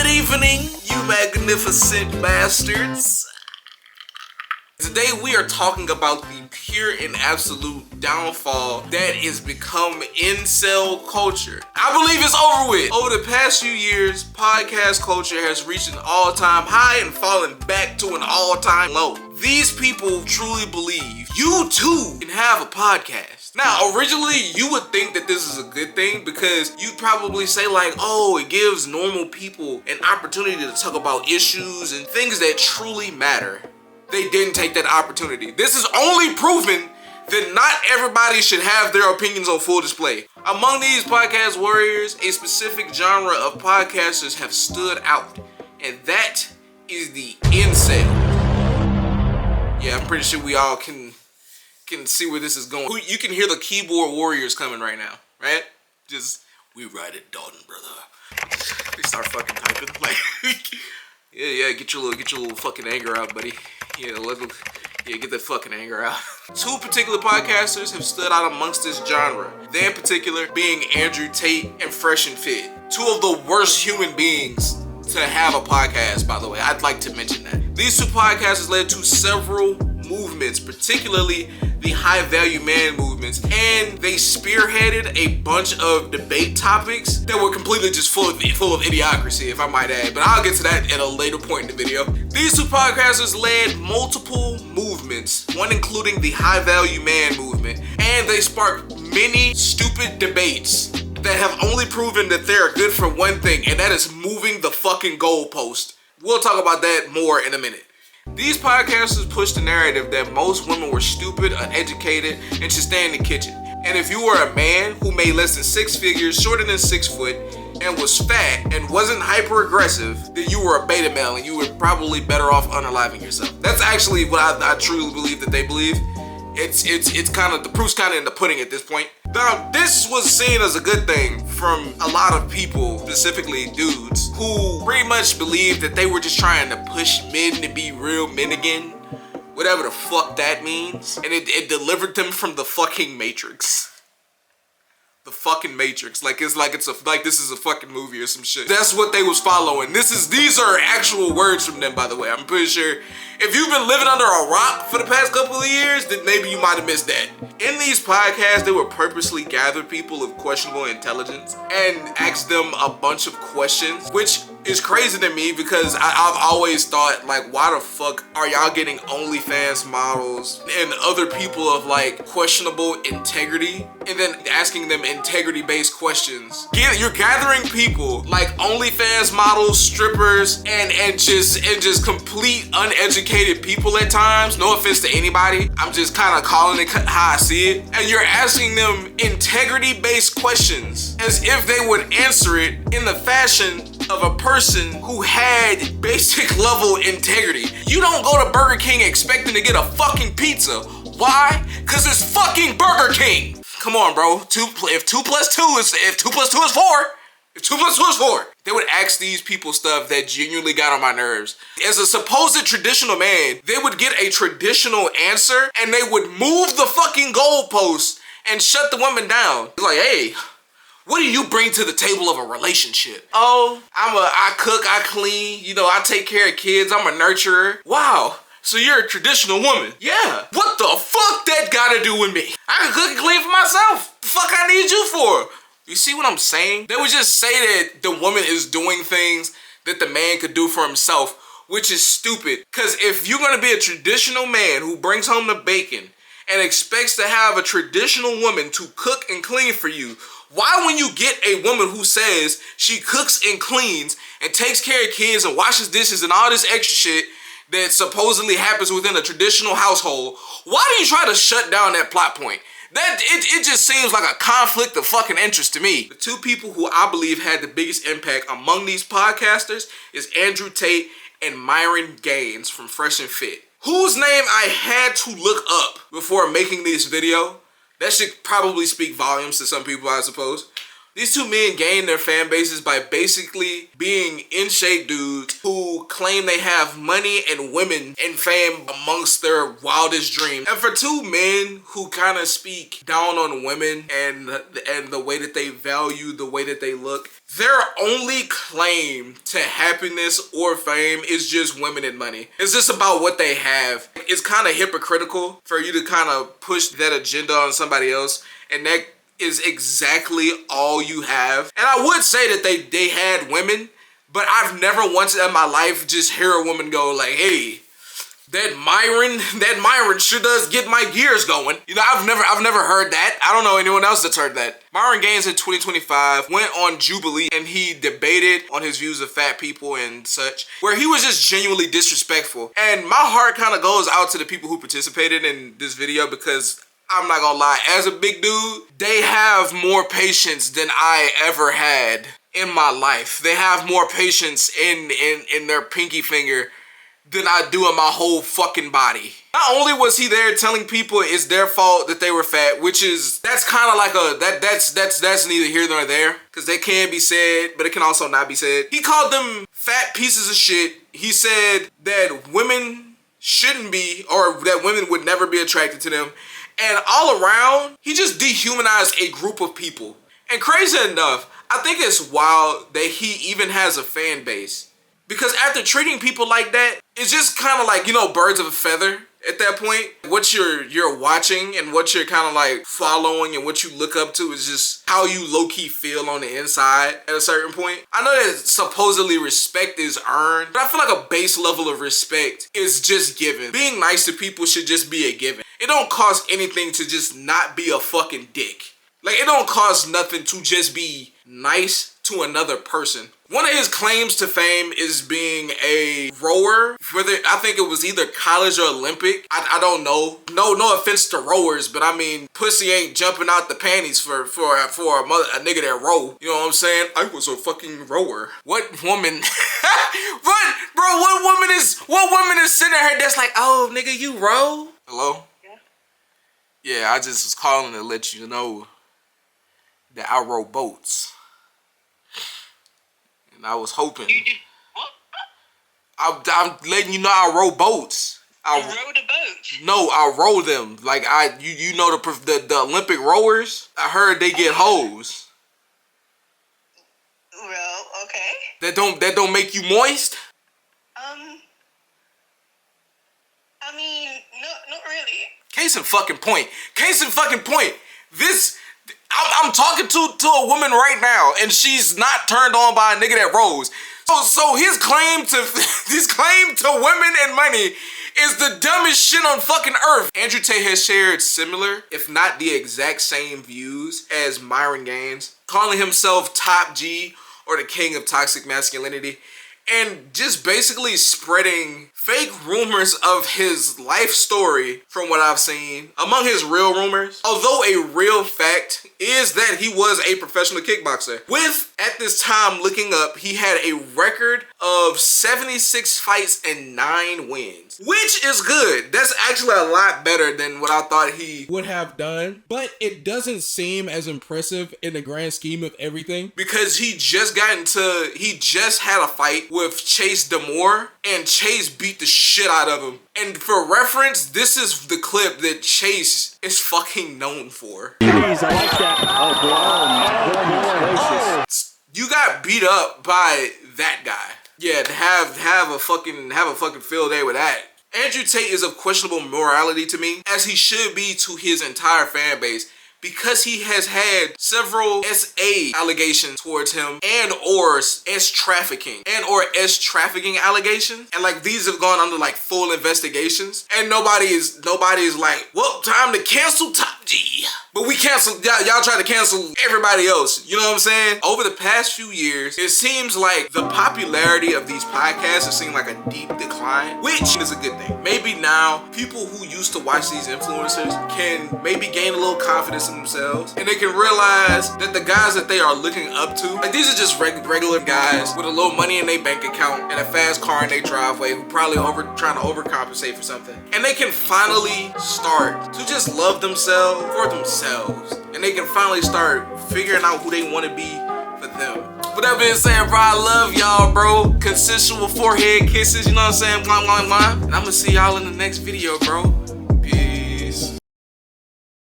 evening, you magnificent bastards. Today we are talking about the pure and absolute downfall that is become incel culture. I believe it's over with. Over the past few years, podcast culture has reached an all-time high and fallen back to an all-time low. These people truly believe you too can have a podcast. Now, originally, you would think that this is a good thing because you'd probably say like, oh, it gives normal people an opportunity to talk about issues and things that truly matter. They didn't take that opportunity. This is only proven that not everybody should have their opinions on full display. Among these podcast warriors, a specific genre of podcasters have stood out, and that is the incel. Yeah, I'm pretty sure we all can see where this is going. You can hear the keyboard warriors coming right now, right? Just, we ride at Dalton, brother. They start fucking typing, like, yeah, get your little fucking anger out, buddy. Yeah, get that fucking anger out. Two particular podcasters have stood out amongst this genre. They in particular being Andrew Tate and Fresh and Fit. Two of the worst human beings to have a podcast, by the way. I'd like to mention that. These two podcasters led to several movements, particularly the high value man movements, and they spearheaded a bunch of debate topics that were completely just full of idiocracy, if I might add, but I'll get to that at a later point in the video. These two podcasters led multiple movements, one including the high value man movement, and they sparked many stupid debates that have only proven that they're good for one thing, and that is moving the fucking goalpost. We'll talk about that more in a minute. These podcasters push the narrative that most women were stupid, uneducated, and should stay in the kitchen. And if you were a man who made less than 6 figures, shorter than 6 foot, and was fat and wasn't hyper aggressive, then you were a beta male and you were probably better off unaliving yourself. That's actually what I truly believe that they believe. It's kind of, the proof's kind of in the pudding at this point. Now, this was seen as a good thing from a lot of people, specifically dudes, who pretty much believed that they were just trying to push men to be real men again. Whatever the fuck that means. And it delivered them from the fucking Matrix. The fucking Matrix. Like this is a fucking movie or some shit. That's what they was following. These are actual words from them, by the way. I'm pretty sure if you've been living under a rock for the past couple of years, then maybe you might have missed that. In these podcasts, they would purposely gather people of questionable intelligence and ask them a bunch of questions, which is crazy to me because I've always thought, like, why the fuck are y'all getting OnlyFans models and other people of like questionable integrity and then asking them integrity-based questions? You're gathering people like OnlyFans models, strippers, and just complete uneducated people at times. No offense to anybody. I'm just kind of calling it how I see it. And you're asking them integrity-based questions as if they would answer it in the fashion of a person who had basic level integrity. You don't go to Burger King expecting to get a fucking pizza. Why? Cause it's fucking Burger King. Come on, bro. If 2 plus 2 is 4. If 2 plus 2 is 4. They would ask these people stuff that genuinely got on my nerves. As a supposed traditional man, they would get a traditional answer and they would move the fucking goalpost and shut the woman down. It's like, hey, what do you bring to the table of a relationship? Oh, I cook, I clean, I take care of kids, I'm a nurturer. Wow, so you're a traditional woman. Yeah, what the fuck that gotta do with me? I can cook and clean for myself. The fuck I need you for? You see what I'm saying? They would just say that the woman is doing things that the man could do for himself, which is stupid. Cause if you're gonna be a traditional man who brings home the bacon and expects to have a traditional woman to cook and clean for you, why when you get a woman who says she cooks and cleans and takes care of kids and washes dishes and all this extra shit that supposedly happens within a traditional household, why do you try to shut down that plot point? It just seems like a conflict of fucking interest to me. The two people who I believe had the biggest impact among these podcasters is Andrew Tate and Myron Gaines from Fresh and Fit, whose name I had to look up before making this video. That should probably speak volumes to some people, I suppose. These two men gain their fan bases by basically being in shape dudes who claim they have money and women and fame amongst their wildest dreams. And for two men who kind of speak down on women and the way that they value the way that they look, their only claim to happiness or fame is just women and money. It's just about what they have. It's kind of hypocritical for you to kind of push that agenda on somebody else, and that is exactly all you have. And I would say that they had women, but I've never once in my life just hear a woman go like, hey, that Myron sure does get my gears going. You know, I've never heard that. I don't know anyone else that's heard that. Myron Gaines in 2025 went on Jubilee and he debated on his views of fat people and such, where he was just genuinely disrespectful. And my heart kind of goes out to the people who participated in this video, because I'm not gonna lie, as a big dude, they have more patience than I ever had in my life. They have more patience in their pinky finger than I do in my whole fucking body. Not only was he there telling people it's their fault that they were fat, which is, that's kind of like that's neither here nor there, because they can be said, but it can also not be said. He called them fat pieces of shit. He said that women shouldn't be, or that women would never be attracted to them. And all around, he just dehumanized a group of people. And crazy enough, I think it's wild that he even has a fan base. Because after treating people like that, it's just kind of like, you know, birds of a feather at that point. What you're watching and what you're kind of like following and what you look up to is just how you low-key feel on the inside at a certain point. I know that supposedly respect is earned, but I feel like a base level of respect is just given. Being nice to people should just be a given. It don't cost anything to just not be a fucking dick. Like, it don't cost nothing to just be nice to another person. One of his claims to fame is being a rower. I think it was either college or Olympic. I don't know. No offense to rowers, but I mean, pussy ain't jumping out the panties for a nigga that row. You know what I'm saying? I was a fucking rower. What woman? What woman is sitting there that's like, oh nigga, you row? Hello? Yeah, I just was calling to let you know that I row boats. And I was hoping. You did what? I'm letting you know I row boats. You row the boat? No, I row them. Like you know the Olympic rowers? I heard they get hoes. Well, okay. That don't make you moist? I mean, not really. Case in fucking point. I'm talking to a woman right now, and she's not turned on by a nigga that rows. So his claim to women and money is the dumbest shit on fucking earth. Andrew Tate has shared similar, if not the exact same views as Myron Gaines, calling himself Top G or the king of toxic masculinity, and just basically spreading fake rumors of his life story from what I've seen. Among his real rumors, although a real fact is that he was a professional kickboxer. With, at this time looking up, he had a record of 76 fights and 9 wins, which is good. That's actually a lot better than what I thought he would have done, but it doesn't seem as impressive in the grand scheme of everything, because he just had a fight with Chase Demore, and Chase beat the shit out of him. And for reference, this is the clip that Chase is fucking known for. Jeez, I like that. Oh, you got beat up by that guy. Yeah, to have a fucking field day with that. Andrew Tate is of questionable morality to me, as he should be to his entire fan base, because he has had several SA allegations towards him and or S trafficking allegations, and like these have gone under like full investigations, and nobody is like, well, time to cancel Top G. But we canceled, y'all try to cancel everybody else. You know what I'm saying? Over the past few years, it seems like the popularity of these podcasts has seen like a deep decline, which is a good thing. Maybe now people who used to watch these influencers can maybe gain a little confidence in themselves, and they can realize that the guys that they are looking up to, like, these are just regular guys with a little money in their bank account and a fast car in their driveway who probably trying to overcompensate for something. And they can finally start to just love themselves for themselves. And they can finally start figuring out who they want to be for them. With that being said, bro, I love y'all, bro. Consensual forehead kisses, you know what I'm saying? Mwah, mwah, mwah. And I'm gonna see y'all in the next video, bro.